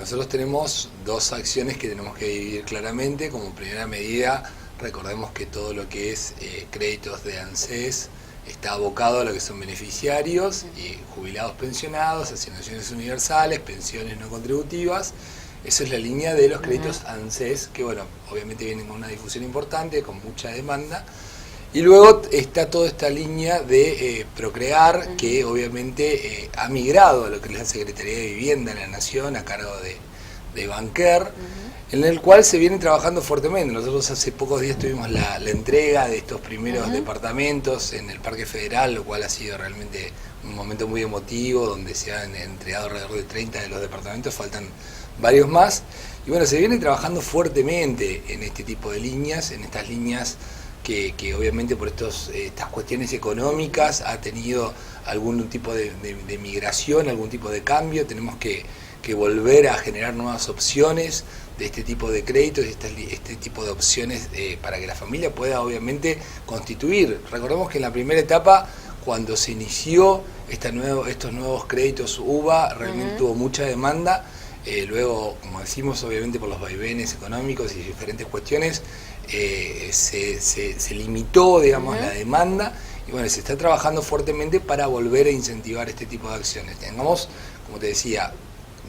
nosotros tenemos dos acciones que tenemos que dividir claramente. Como primera medida, recordemos que todo lo que es créditos de ANSES está abocado a lo que son beneficiarios y jubilados pensionados, asignaciones universales, pensiones no contributivas. Esa es la línea de los créditos ANSES, que bueno, obviamente vienen con una difusión importante, con mucha demanda. Y luego está toda esta línea de Procrear, que obviamente ha migrado a lo que es la Secretaría de Vivienda de la Nación, a cargo de Banker, en el cual se viene trabajando fuertemente. Nosotros hace pocos días tuvimos la entrega de estos primeros departamentos en el Parque Federal, lo cual ha sido realmente un momento muy emotivo, donde se han entregado alrededor de 30 de los departamentos, faltan varios más. Y bueno, se viene trabajando fuertemente en este tipo de líneas, en estas líneas que obviamente por estas cuestiones económicas ha tenido algún tipo de migración, algún tipo de cambio. Tenemos que volver a generar nuevas opciones de este tipo de créditos, este tipo de opciones para que la familia pueda obviamente constituir. Recordemos que en la primera etapa, cuando se inició estos nuevos créditos UVA, realmente tuvo mucha demanda. Luego, como decimos, obviamente por los vaivenes económicos y diferentes cuestiones, se limitó, digamos, la demanda, y bueno, se está trabajando fuertemente para volver a incentivar este tipo de acciones. Tengamos, como te decía,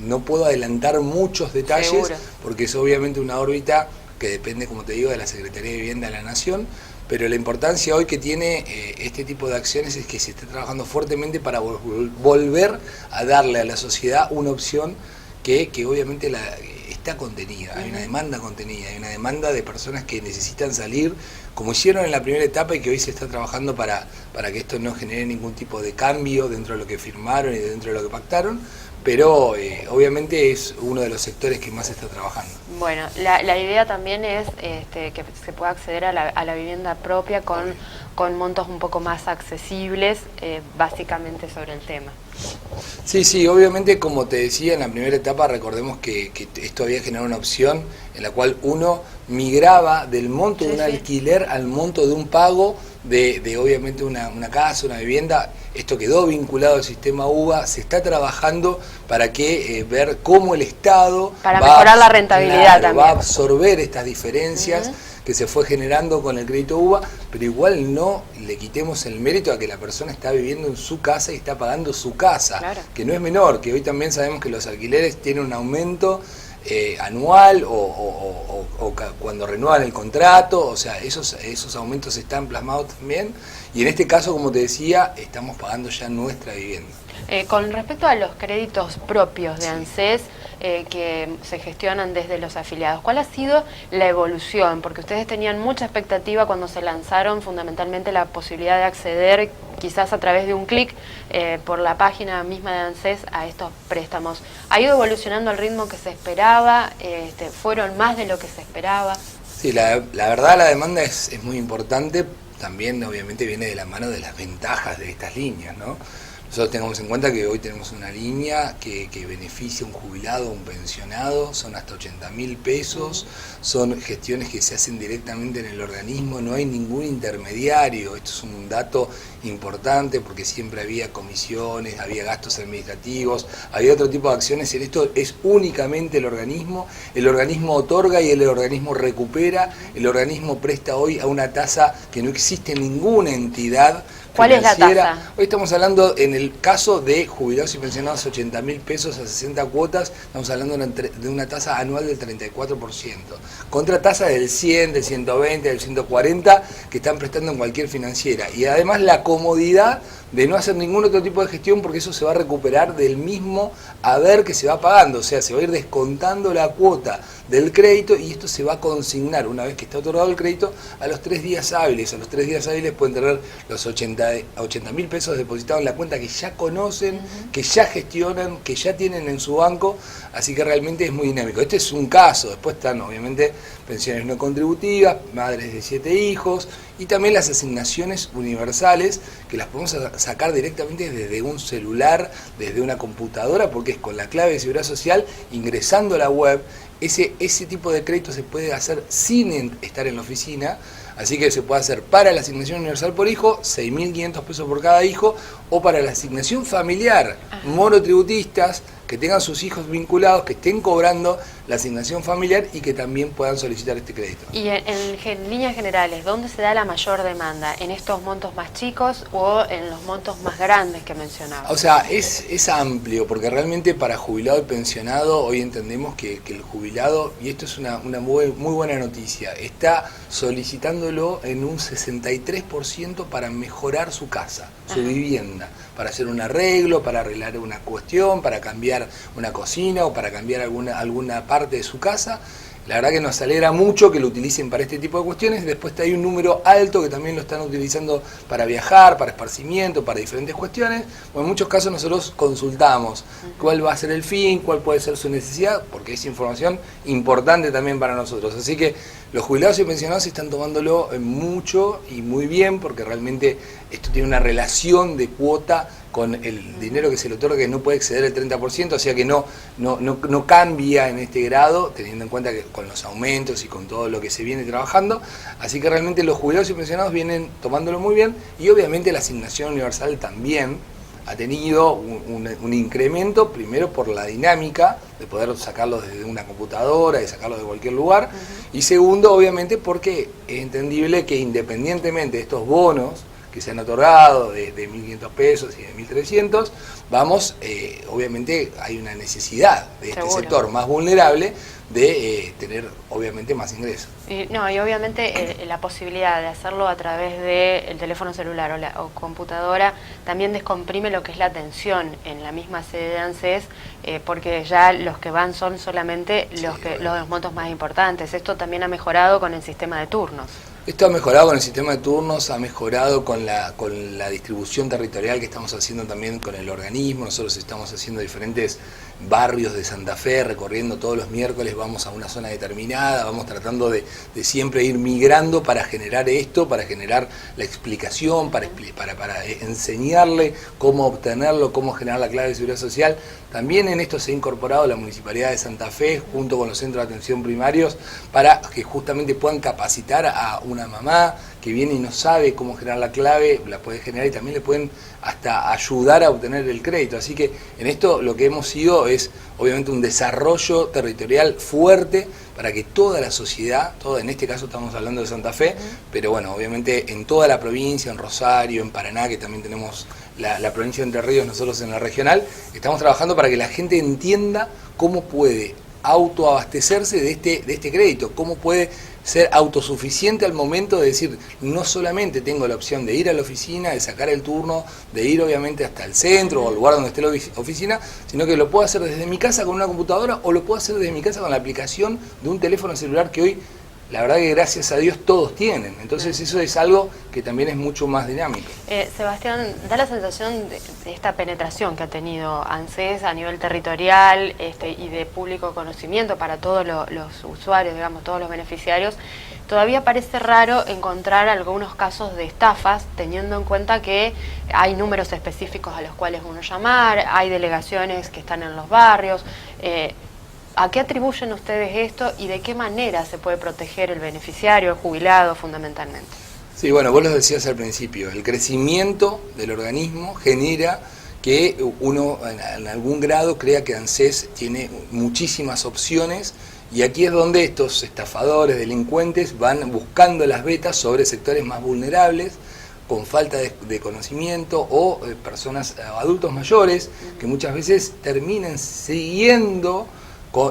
no puedo adelantar muchos detalles, seguro, porque es obviamente una órbita que depende, como te digo, de la Secretaría de Vivienda de la Nación, pero la importancia hoy que tiene este tipo de acciones es que se está trabajando fuertemente para volver a darle a la sociedad una opción que obviamente está contenida, hay una demanda contenida, hay una demanda de personas que necesitan salir, como hicieron en la primera etapa, y que hoy se está trabajando para que esto no genere ningún tipo de cambio dentro de lo que firmaron y dentro de lo que pactaron, pero obviamente es uno de los sectores que más se está trabajando. Bueno, la idea también es que se pueda acceder a la vivienda propia con montos un poco más accesibles, básicamente sobre el tema. Sí, obviamente, como te decía, en la primera etapa recordemos que esto había generado una opción en la cual uno migraba del monto de un alquiler al monto de un pago de obviamente una casa, una vivienda. Esto quedó vinculado al sistema UVA, se está trabajando para ver cómo el Estado para mejorar la rentabilidad también. Va a absorber estas diferencias que se fue generando con el crédito UVA, pero igual no le quitemos el mérito a que la persona está viviendo en su casa y está pagando su casa, que no es menor, que hoy también sabemos que los alquileres tienen un aumento anual o cuando renuevan el contrato, o sea, esos aumentos están plasmados también, y en este caso, como te decía, estamos pagando ya nuestra vivienda. Con respecto a los créditos propios de ANSES que se gestionan desde los afiliados, ¿cuál ha sido la evolución? Porque ustedes tenían mucha expectativa cuando se lanzaron, fundamentalmente la posibilidad de acceder quizás a través de un clic por la página misma de ANSES a estos préstamos. ¿Ha ido evolucionando al ritmo que se esperaba? ¿Fueron más de lo que se esperaba? Sí, la verdad la demanda es muy importante, también obviamente viene de la mano de las ventajas de estas líneas, ¿no? Nosotros tengamos en cuenta que hoy tenemos una línea que beneficia a un jubilado, a un pensionado, son hasta 80.000 pesos, son gestiones que se hacen directamente en el organismo, no hay ningún intermediario. Esto es un dato importante porque siempre había comisiones, había gastos administrativos, había otro tipo de acciones. En esto es únicamente el organismo otorga y el organismo recupera, el organismo presta hoy a una tasa que no existe en ninguna entidad. ¿Cuál es la tasa? Hoy estamos hablando, en el caso de jubilados y pensionados, 80.000 pesos a 60 cuotas, estamos hablando de una tasa anual del 34%, contra tasa del 100, del 120, del 140 que están prestando en cualquier financiera. Y además la comodidad de no hacer ningún otro tipo de gestión, porque eso se va a recuperar del mismo haber que se va pagando, o sea, se va a ir descontando la cuota del crédito y esto se va a consignar una vez que está otorgado el crédito a los 3 días hábiles. A los 3 días hábiles pueden tener los 80.000 pesos depositados en la cuenta que ya conocen, que ya gestionan, que ya tienen en su banco, así que realmente es muy dinámico. Este es un caso, después están obviamente pensiones no contributivas, madres de 7 hijos y también las asignaciones universales que las podemos sacar directamente desde un celular, desde una computadora, porque es con la clave de seguridad social, ingresando a la web. Ese tipo de crédito se puede hacer sin estar en la oficina, así que se puede hacer para la asignación universal por hijo, 6.500 pesos por cada hijo, o para la asignación familiar, monotributistas, que que tengan sus hijos vinculados, que estén cobrando la asignación familiar y que también puedan solicitar este crédito. Y en líneas generales, ¿dónde se da la mayor demanda? ¿En estos montos más chicos o en los montos más grandes que mencionaba? O sea, es amplio, porque realmente para jubilado y pensionado hoy entendemos que el jubilado, y esto es una muy buena noticia, está solicitándolo en un 63% para mejorar su casa, su vivienda, para hacer un arreglo, para arreglar una cuestión, para cambiar una cocina o para cambiar alguna parte de su casa. La verdad que nos alegra mucho que lo utilicen para este tipo de cuestiones. Después hay un número alto que también lo están utilizando para viajar, para esparcimiento, para diferentes cuestiones. Bueno, en muchos casos nosotros consultamos cuál va a ser el fin, cuál puede ser su necesidad, porque es información importante también para nosotros. Así que los jubilados y pensionados están tomándolo mucho y muy bien, porque realmente esto tiene una relación de cuota con el dinero que se le otorga, que no puede exceder el 30%, o sea que no cambia en este grado, teniendo en cuenta que con los aumentos y con todo lo que se viene trabajando. Así que realmente los jubilados y pensionados vienen tomándolo muy bien, y obviamente la asignación universal también ha tenido un incremento, primero por la dinámica de poder sacarlo desde una computadora y sacarlo de cualquier lugar, y segundo, obviamente, porque es entendible que independientemente de estos bonos que se han otorgado de 1.500 pesos y de 1.300, obviamente hay una necesidad de este sector más vulnerable de tener obviamente más ingresos. Y obviamente la posibilidad de hacerlo a través del teléfono celular o computadora también descomprime lo que es la atención en la misma sede de ANSES, porque ya los que van son solamente los montos más importantes. Esto también ha mejorado con el sistema de turnos. Esto ha mejorado con el sistema de turnos, ha mejorado con la distribución territorial que estamos haciendo también con el organismo. Nosotros estamos haciendo diferentes barrios de Santa Fe, recorriendo todos los miércoles, vamos a una zona determinada, vamos tratando de siempre ir migrando para generar esto, para generar la explicación, para enseñarle cómo obtenerlo, cómo generar la clave de seguridad social. También en esto se ha incorporado la Municipalidad de Santa Fe junto con los centros de atención primarios para que justamente puedan capacitar a una mamá que viene y no sabe cómo generar la clave, la puede generar, y también le pueden hasta ayudar a obtener el crédito. Así que en esto lo que hemos sido es obviamente un desarrollo territorial fuerte para que toda la sociedad, en este caso estamos hablando de Santa Fe, pero bueno, obviamente en toda la provincia, en Rosario, en Paraná, que también tenemos la provincia de Entre Ríos, nosotros en la regional, estamos trabajando para que la gente entienda cómo puede autoabastecerse de este crédito, cómo puede ser autosuficiente al momento de decir, no solamente tengo la opción de ir a la oficina, de sacar el turno, de ir obviamente hasta el centro o al lugar donde esté la oficina, sino que lo puedo hacer desde mi casa con una computadora o lo puedo hacer desde mi casa con la aplicación de un teléfono celular que hoy, la verdad que gracias a Dios todos tienen. Entonces eso es algo que también es mucho más dinámico. Sebastián, da la sensación de esta penetración que ha tenido ANSES a nivel territorial y de público conocimiento para todos los usuarios, digamos, todos los beneficiarios. Todavía parece raro encontrar algunos casos de estafas, teniendo en cuenta que hay números específicos a los cuales uno llamar, hay delegaciones que están en los barrios. ¿A qué atribuyen ustedes esto y de qué manera se puede proteger el beneficiario, el jubilado fundamentalmente? Sí, bueno, vos lo decías al principio, el crecimiento del organismo genera que uno en algún grado crea que ANSES tiene muchísimas opciones, y aquí es donde estos estafadores, delincuentes van buscando las vetas sobre sectores más vulnerables, con falta de conocimiento, o personas, adultos mayores, que muchas veces terminan siguiendo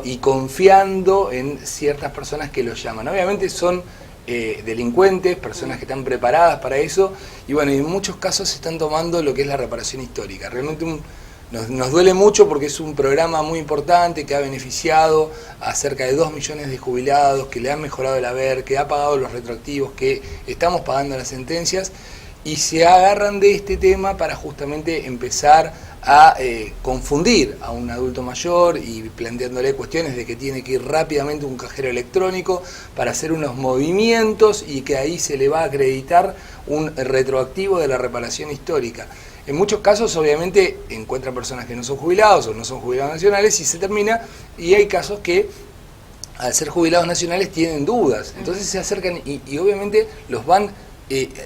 y confiando en ciertas personas que los llaman. Obviamente son delincuentes, personas que están preparadas para eso, y bueno, en muchos casos se están tomando lo que es la reparación histórica. Realmente nos duele mucho porque es un programa muy importante que ha beneficiado a cerca de 2 millones de jubilados, que le han mejorado el haber, que ha pagado los retroactivos, que estamos pagando las sentencias, y se agarran de este tema para justamente empezar a confundir a un adulto mayor y planteándole cuestiones de que tiene que ir rápidamente a un cajero electrónico para hacer unos movimientos y que ahí se le va a acreditar un retroactivo de la reparación histórica. En muchos casos obviamente encuentran personas que no son jubilados o no son jubilados nacionales y se termina, y hay casos que al ser jubilados nacionales tienen dudas, entonces se acercan y obviamente los van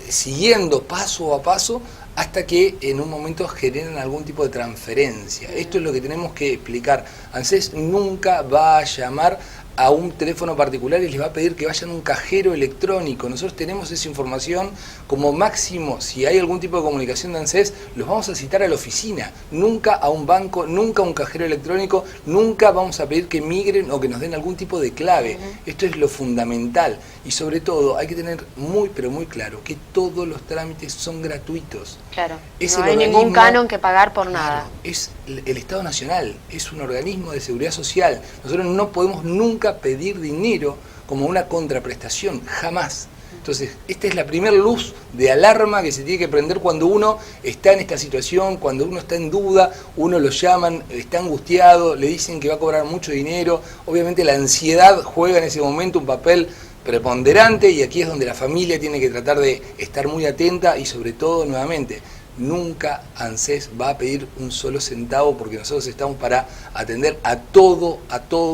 siguiendo paso a paso hasta que en un momento generan algún tipo de transferencia. Esto es lo que tenemos que explicar. ANSES nunca va a llamar a un teléfono particular y les va a pedir que vayan a un cajero electrónico. Nosotros tenemos esa información. Como máximo, si hay algún tipo de comunicación de ANSES, los vamos a citar a la oficina, nunca a un banco, nunca a un cajero electrónico, nunca vamos a pedir que migren o que nos den algún tipo de clave. Esto es lo fundamental, y sobre todo hay que tener muy pero muy claro que todos los trámites son gratuitos. Claro, Es no el hay ningún organismo, canon que pagar por claro, nada. es el Estado Nacional, es un organismo de seguridad social. Nosotros no podemos nunca pedir dinero como una contraprestación, jamás. Entonces, esta es la primera luz de alarma que se tiene que prender cuando uno está en esta situación, cuando uno está en duda, uno lo llaman, está angustiado, le dicen que va a cobrar mucho dinero. Obviamente la ansiedad juega en ese momento un papel preponderante, y aquí es donde la familia tiene que tratar de estar muy atenta, y sobre todo, nuevamente, nunca ANSES va a pedir un solo centavo, porque nosotros estamos para atender a todos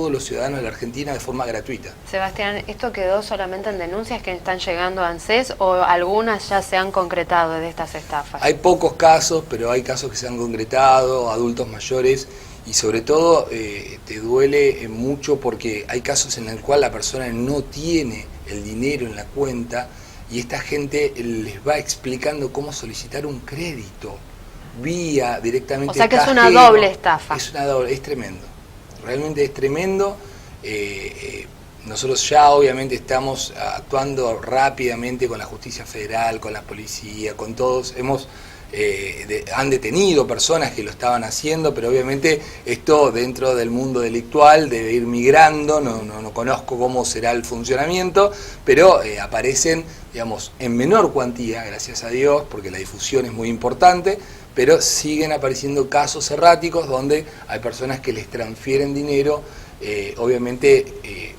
los ciudadanos de la Argentina de forma gratuita. Sebastián, ¿esto quedó solamente en denuncias que están llegando a ANSES o algunas ya se han concretado de estas estafas? Hay pocos casos, pero hay casos que se han concretado, adultos mayores, y sobre todo te duele mucho porque hay casos en los cuales la persona no tiene el dinero en la cuenta, y esta gente les va explicando cómo solicitar un crédito vía directamente. O sea que cajero. es una doble estafa. Es una doble, es tremendo, realmente es tremendo. Nosotros ya obviamente estamos actuando rápidamente con la justicia federal, con la policía, con todos. Han detenido personas que lo estaban haciendo, pero obviamente esto dentro del mundo delictual debe ir migrando. No conozco cómo será el funcionamiento, pero aparecen, digamos, en menor cuantía, gracias a Dios, porque la difusión es muy importante, pero siguen apareciendo casos erráticos donde hay personas que les transfieren dinero, obviamente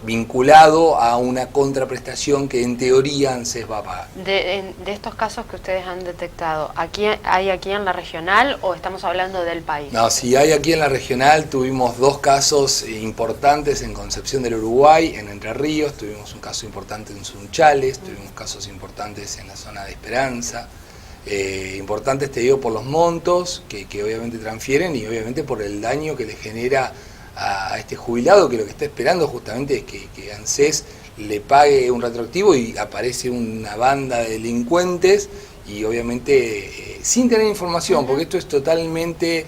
vinculado a una contraprestación que en teoría ANSES va a pagar. De estos casos que ustedes han detectado, ¿hay aquí en la regional o estamos hablando del país? No, si hay aquí en la regional, tuvimos dos casos importantes en Concepción del Uruguay, en Entre Ríos, tuvimos un caso importante en Sunchales, tuvimos casos importantes en la zona de Esperanza. Importantes, te digo, por los montos que obviamente transfieren, y obviamente por el daño que le genera a este jubilado, que lo que está esperando justamente es que ANSES le pague un retroactivo, y aparece una banda de delincuentes, y obviamente sin tener información, porque esto es totalmente,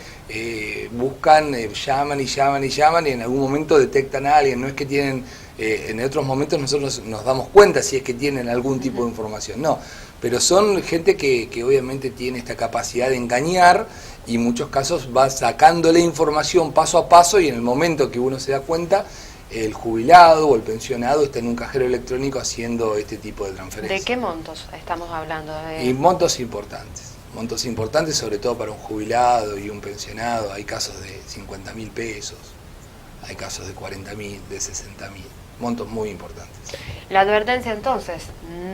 buscan, llaman y en algún momento detectan a alguien. No es que tienen, en otros momentos nosotros nos damos cuenta si es que tienen algún tipo de información, no, pero son gente que obviamente tiene esta capacidad de engañar, y en muchos casos va sacándole información paso a paso, y en el momento que uno se da cuenta, el jubilado o el pensionado está en un cajero electrónico haciendo este tipo de transferencias. ¿De qué montos estamos hablando? Y montos importantes sobre todo para un jubilado y un pensionado. Hay casos de 50.000 pesos, hay casos de 40.000, de 60.000, montos muy importantes. La advertencia entonces,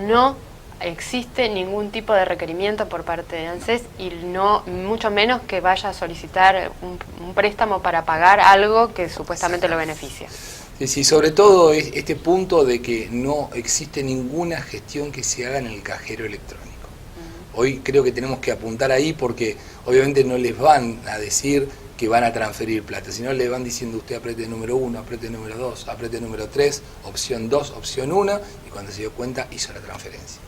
no existe ningún tipo de requerimiento por parte de ANSES, y no, mucho menos que vaya a solicitar un préstamo para pagar algo que supuestamente lo beneficia. Sí, sobre todo este punto de que no existe ninguna gestión que se haga en el cajero electrónico. Hoy creo que tenemos que apuntar ahí, porque obviamente no les van a decir que van a transferir plata, sino le van diciendo: usted apriete el número 1, apriete el número 2, apriete el número 3, opción 2, opción 1, y cuando se dio cuenta hizo la transferencia.